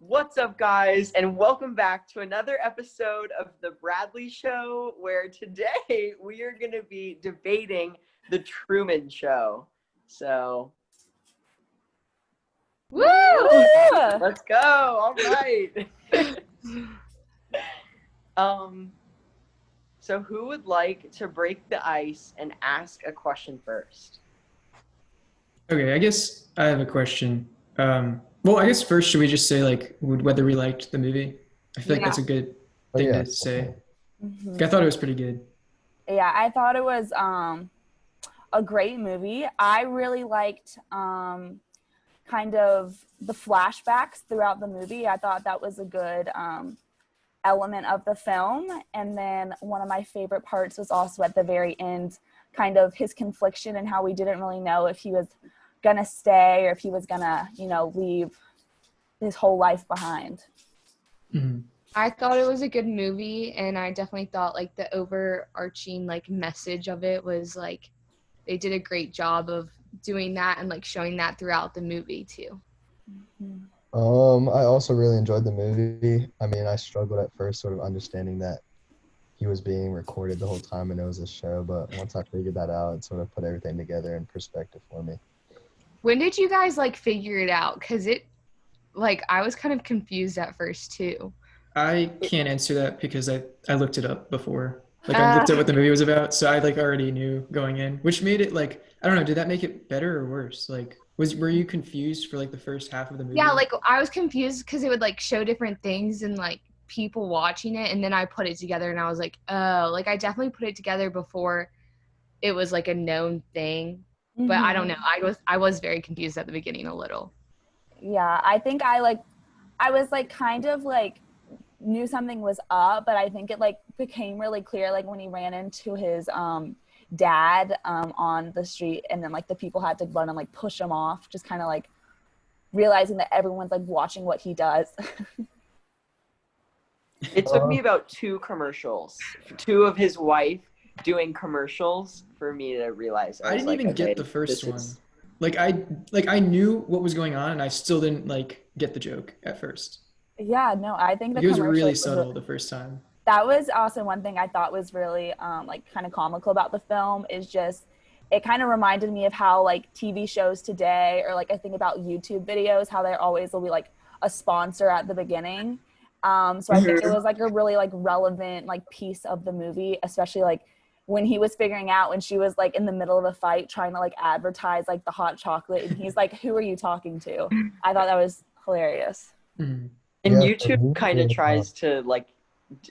What's up, guys, and welcome back to another episode of The Bradley Show, where today we are going to be debating The Truman Show. So, Woo! let's go. All right. So who would like to break the ice and ask a question first? Okay, I guess I have a question. I guess first, should we just say whether we liked the movie? I feel like that's a good thing to say. I thought it was pretty good. Yeah, I thought it was a great movie. I really liked kind of the flashbacks throughout the movie. I thought that was a good element of the film. And then one of my favorite parts was also at the very end, kind of his confliction and how we didn't really know if he was gonna stay or if he was gonna, leave his whole life behind. Mm-hmm. I thought it was a good movie, and I definitely thought the overarching message of it was they did a great job of doing that and showing that throughout the movie too. Mm-hmm. I also really enjoyed the movie. I mean, I struggled at first sort of understanding that he was being recorded the whole time and it was a show, but once I figured that out, it sort of put everything together in perspective for me. When did you guys figure it out? Because I was kind of confused at first too. I can't answer that because I looked it up before. I looked at what the movie was about, so I already knew going in, which made it I don't know, did that make it better or worse? Were you confused for the first half of the movie? Yeah, I was confused because it would show different things and people watching it, and then I put it together and I was like, oh, I definitely put it together before it was a known thing. Mm-hmm. But I don't know. I was very confused at the beginning a little. Yeah, I think I was kind of knew something was up, but I think it became really clear when he ran into his dad on the street, and then the people had to run and push him off, just kind of realizing that everyone's watching what he does. It took me about two of his wife doing commercials for me to realize. I didn't even get the first one. I knew what was going on and I still didn't get the joke at first. Yeah, no, I think it was really subtle the first time. That was also one thing I thought was really kind of comical about the film, is just it kind of reminded me of how TV shows today, or I think about YouTube videos, how there always will be a sponsor at the beginning. So I think it was a really relevant piece of the movie, especially when he was figuring out when she was in the middle of a fight trying to advertise the hot chocolate, and he's who are you talking to? I thought that was hilarious. Mm-hmm. And YouTube kind of tries to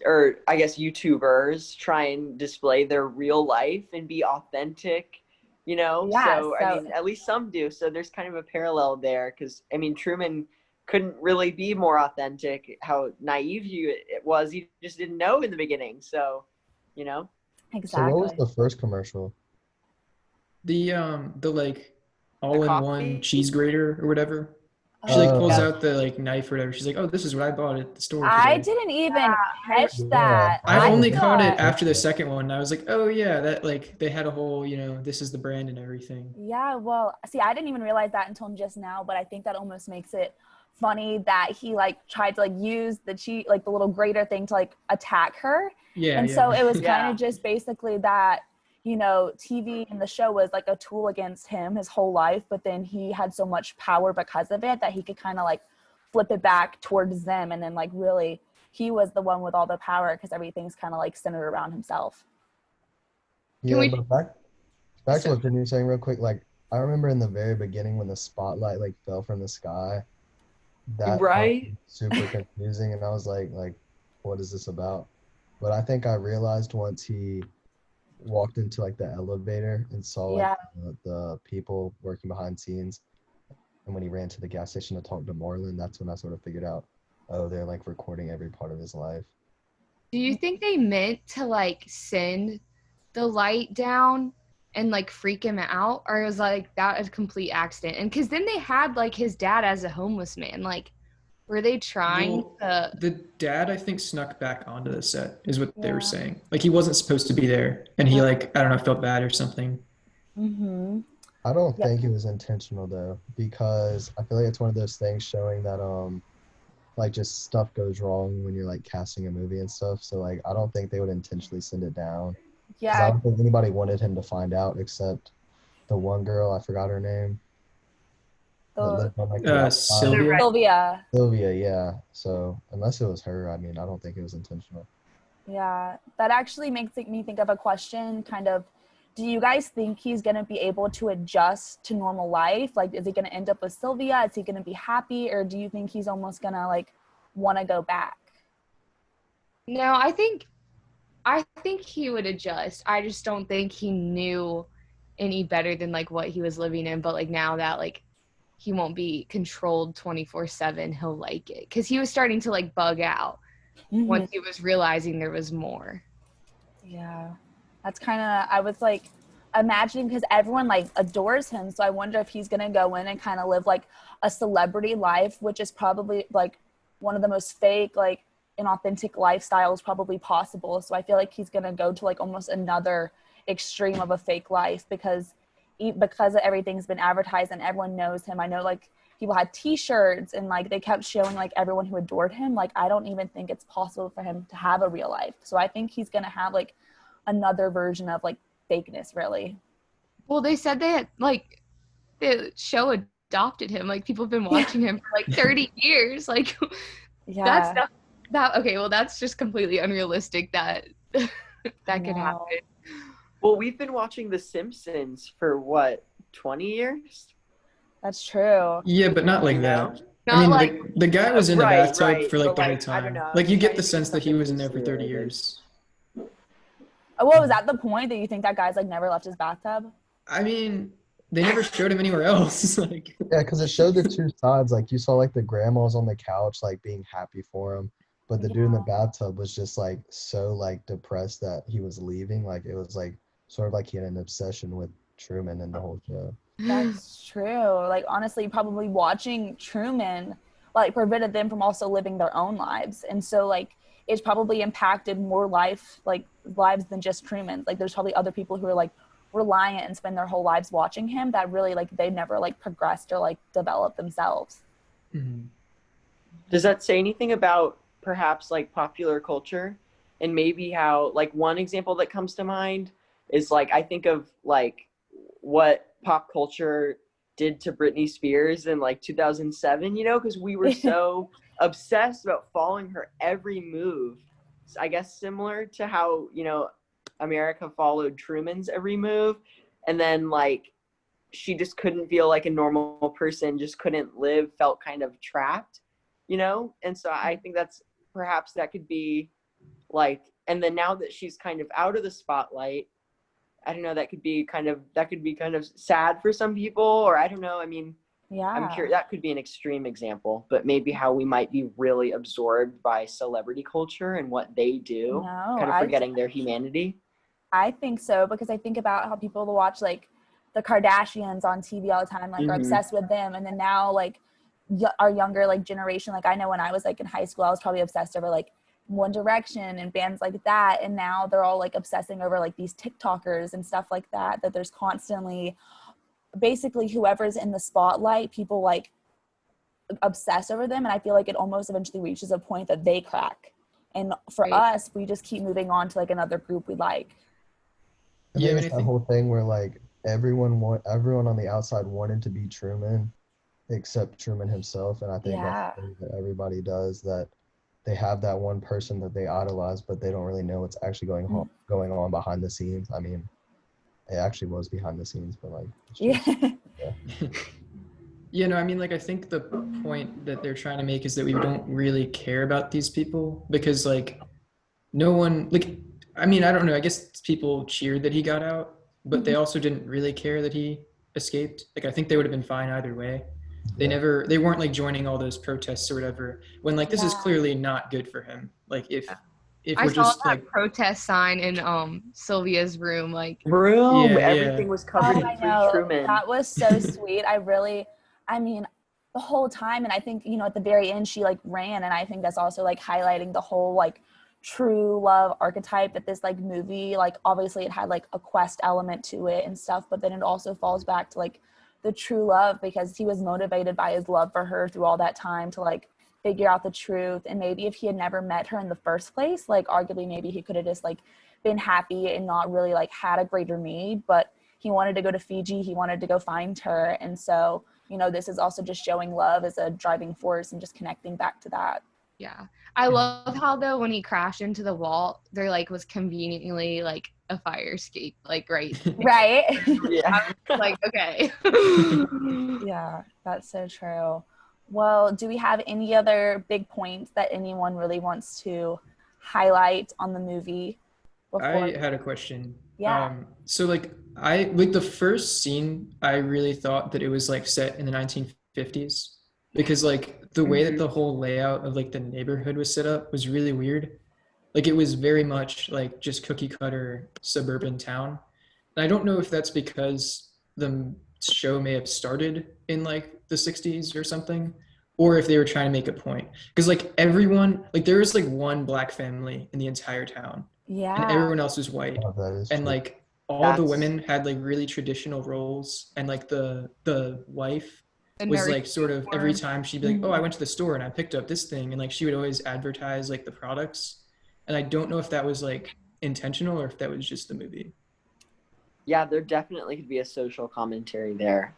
or I guess YouTubers try and display their real life and be authentic, Yeah, so I mean, at least some do. So there's kind of a parallel there, because I mean, Truman couldn't really be more authentic. How naive it was, he just didn't know in the beginning. So, Exactly. So what was the first commercial? The all-in-one cheese grater or whatever. She pulls out the knife or whatever. She's like, "Oh, this is what I bought at the store today." I didn't even catch that. I only caught it after the second one. And I was like, "Oh yeah, that they had a whole, this is the brand and everything." Yeah, well, see, I didn't even realize that until just now, but I think that almost makes it funny that he tried to use the cheat, the little grater thing to attack her. Yeah. And so it was kind of just basically that, TV and the show was a tool against him his whole life, but then he had so much power because of it that he could kind of flip it back towards them, and then really he was the one with all the power because everything's kind of centered around himself. Yeah, but back to what Jenny was saying real quick, I remember in the very beginning when the spotlight fell from the sky, that right? was super confusing, and I was like, what is this about? But I think I realized once he walked into the elevator and saw the people working behind scenes, and when he ran to the gas station to talk to Moreland, that's when I sort of figured out, oh, they're recording every part of his life. Do you think they meant to send the light down and freak him out, or was that a complete accident? And because then they had his dad as a homeless man, were they trying to? The dad, I think, snuck back onto the set, is what they were saying. He wasn't supposed to be there, and he I don't know, felt bad or something. Mm-hmm. I don't think it was intentional though, because I feel it's one of those things showing that like just stuff goes wrong when you're like casting a movie and stuff. So like I don't think they would intentionally send it down because I Yeah, don't think anybody wanted him to find out except the one girl, I forgot her name, that the lived on like the outside. Sylvia. Sylvia. Sylvia, yeah. So unless it was her, I mean, I don't think it was intentional. Yeah, that actually makes me think of a question kind of, do you guys think he's going to be able to adjust to normal life? Like, is he going to end up with Sylvia? Is he going to be happy? Or do you think he's almost going to like want to go back? No, I think he would adjust. I just don't think he knew any better than like what he was living in. But like now that like he won't be controlled 24/7, he'll like it. Because he was starting to like bug out once he was realizing there was more. Yeah, that's kind of, I was like imagining because everyone like adores him. So I wonder if he's going to go in and kind of live like a celebrity life, which is probably like one of the most fake, like inauthentic lifestyles probably possible. So I feel like he's going to go to like almost another extreme of a fake life because everything's been advertised and everyone knows him. I know like people had t-shirts and like they kept showing like everyone who adored him. Like I don't even think it's possible for him to have a real life. So I think he's going to have like another version of like fakeness, really. Well, they said they had like the show adopted him. Like people have been watching him for like 30 years. Like that's Yeah, not that okay, well that's just completely unrealistic that that could no, happen. Well, we've been watching The Simpsons for what, 20 years? that's true. Yeah, but not like You know? that. I Not mean, like the guy was in the Right, bathtub right. for like But the whole like, I don't time. know. I Like was you get trying the to think of sense that he something was in there for loosely 30 related. years. What was at the point that you think that guy's like never left his bathtub? I mean, they never showed him anywhere else. Like, Yeah, because it showed the two sides. Like you saw like the grandmas on the couch like being happy for him, but the dude in the bathtub was just like so like depressed that he was leaving. Like it was like sort of like he had an obsession with Truman and the whole show. That's true. Like honestly, probably watching Truman like prevented them from also living their own lives. And so like it's probably impacted more lives than just Truman's. Like there's probably other people who are like reliant and spend their whole lives watching him that really like they never like progressed or like developed themselves. mhm. Does that say anything about perhaps like popular culture and maybe how like one example that comes to mind is like I think of like what pop culture did to Britney Spears in like 2007, you know, because we were so obsessed about following her every move. I guess similar to how, you know, America followed Truman's every move. And then like she just couldn't feel like a normal person, just couldn't live, felt kind of trapped, you know? And so I think that's perhaps that could be like, and then now that she's kind of out of the spotlight, I don't know, that could be kind of sad for some people, or I don't know. I mean, I'm Yeah. curious, that could be an extreme example, but maybe how we might be really absorbed by celebrity culture and what they do, No, kind of forgetting their humanity. I think so because I think about how people watch like the Kardashians on TV all the time, like are obsessed with them, and then now like our younger like generation, like I know when I was like in high school, I was probably obsessed over like One Direction and bands like that, and now they're all like obsessing over like these TikTokers and stuff like that. That there's constantly, basically whoever's in the spotlight, people like obsess over them, and I feel like it almost eventually reaches a point that they crack. And for Right. us, we just keep moving on to like another group we like. I Yeah, I think mean, it's I that think whole thing where like everyone on the outside wanted to be Truman except Truman himself, and I think that's Yeah. the thing that everybody does, that they have that one person that they idolize, but they don't really know what's actually going on behind the scenes. I mean, it actually was behind the scenes, but like it's just Yeah. yeah. Yeah, no, I mean, like, I think the point that they're trying to make is that we don't really care about these people because, like, no one, like, I mean, I don't know. I guess people cheered that he got out, but they also didn't really care that he escaped. Like, I think they would have been fine either way. Yeah. They weren't like joining all those protests or whatever. When like this is Yeah. clearly not good for him. Like, if I we're saw just that like, protest sign in Sylvia's room. Like Room, yeah, everything was covered Oh, in I free know. Truman. That was so sweet. I mean, the whole time, and I think, you know, at the very end, she like ran, and I think that's also like highlighting the whole like true love archetype that this like movie, like obviously it had like a quest element to it and stuff, but then it also falls back to like the true love because he was motivated by his love for her through all that time to like figure out the truth. And maybe if he had never met her in the first place, like arguably maybe he could have just like been happy and not really like had a greater need, but he wanted to go to Fiji, he wanted to go find her. And so, you know, this is also just showing love as a driving force and just connecting back to that. Yeah. I love how though when he crashed into the wall, there like was conveniently like a fire escape, like right. Right. Yeah. I was like, okay. Yeah, that's so true. Well, do we have any other big points that anyone really wants to highlight on the movie before? I had a question. Yeah. So like I like the first scene, I really thought that it was like set in the 1950s because like the way that the whole layout of like the neighborhood was set up was really weird. Like it was very much like just cookie cutter suburban town. And I don't know if that's because the show may have started in like the 60s or something, or if they were trying to make a point. Because like everyone, like there was like one black family in the entire town, and Yeah. everyone else was white. Oh, that is And true. like all the That's women had like really traditional roles, and like the wife And was Mary like sort of every time she'd be like, oh, I went to the store and I picked up this thing, and like she would always advertise like the products. And I don't know if that was like intentional or if that was just the movie. yeah, there definitely could be a social commentary there.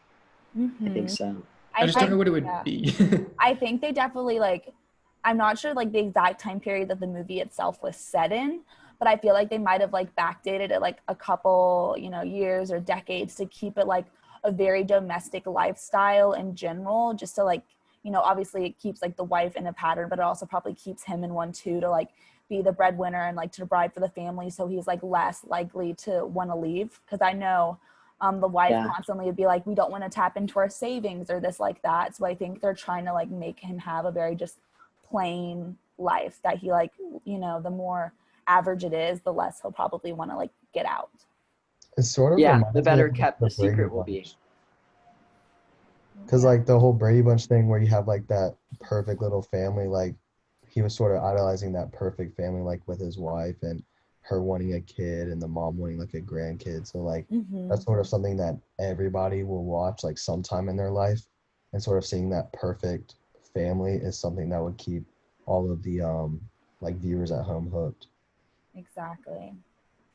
I think so. I just don't know what it would yeah. be. I think they definitely like, I'm not sure like the exact time period that the movie itself was set in, but I feel like they might have like backdated it like a couple, you know, years or decades to keep it like a very domestic lifestyle in general, just to like, you know, obviously it keeps like the wife in a pattern, but it also probably keeps him in one too, to like be the breadwinner and like to provide for the family, so he's like less likely to want to leave. Because I know the wife Yeah. constantly would be like, we don't want to tap into our savings or this like that. So I think they're trying to like make him have a very just plain life, that he like, you know, the more average it is, the less he'll probably want to like get out. It sort of Yeah, reminds the me better of kept the the Brady secret will be. Bunch. Because like the whole Brady Bunch thing where you have like that perfect little family, like he was sort of idolizing that perfect family, like with his wife and her wanting a kid and the mom wanting like a grandkid. So like that's sort of something that everybody will watch like sometime in their life, and sort of seeing that perfect family is something that would keep all of the like viewers at home hooked. Exactly.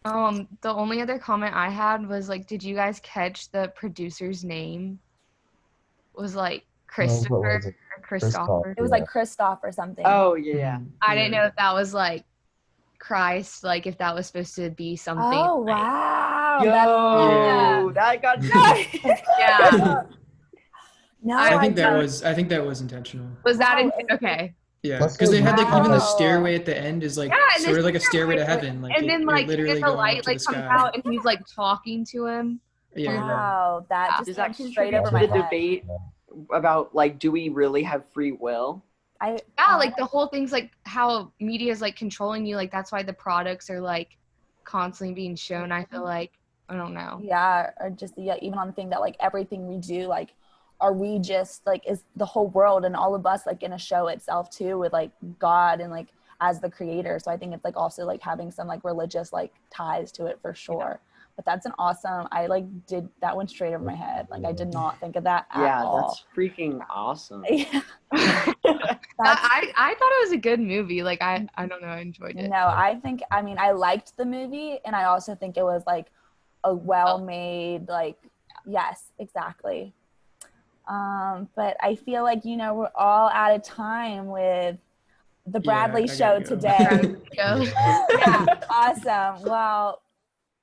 The only other comment I had was like, did you guys catch the producer's name? Was like Oh, what Christopher was it? or Christoph, Christopher. It was yeah. like Christoph or something. Oh yeah. I didn't know if that was like Christ, like if that was supposed to be something. Oh like, wow. Yo, that got yeah. No, I I think that don't. was I think that was intentional. Was that Wow. okay? Yeah, Let's because say they had like even the wow. stairway at the end is like Yeah, and sort of like a this stairway to like, heaven. Like and then you're like literally the going up light to like the comes sky. out and he's like talking to him. Yeah. Wow, that just Does went that straight contribute over to my the head. debate about like, do we really have free will? Yeah, like the whole thing's like how media is like controlling you. Like that's why the products are like constantly being shown. I feel like I don't know. Yeah, or just even on the thing that like everything we do, like, are we just like, is the whole world and all of us like in a show itself too, with like God and like as the creator? So I think it's like also like having some like religious like ties to it for sure. But that's an awesome, I like did that went straight over my head. Like I did not think of that at Yeah, all. that's freaking awesome. Yeah. I thought it was a good movie. Like I don't know, I enjoyed it. No, I mean, I liked the movie, and I also think it was like a well-made, like, yes, exactly. But I feel like, you know, we're all out of time with the Bradley I show gotta go. today. Go. Yeah, awesome. Well,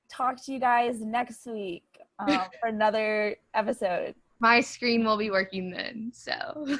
talk to you guys next week for another episode. My screen will be working then, so